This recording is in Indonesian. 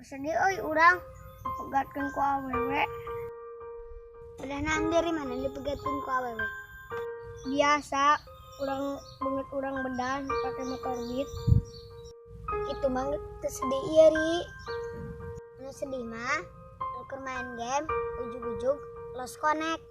sedih euy urang dipegatkeun ku awewe. Udah naon dari mana dipegatkeun ku awewe? Biasa urang banget urang bedan pakai motor Beat. Itu mah teu sedih ieu ri. Anu sedih mah keur main game ujug-ujug lost connect.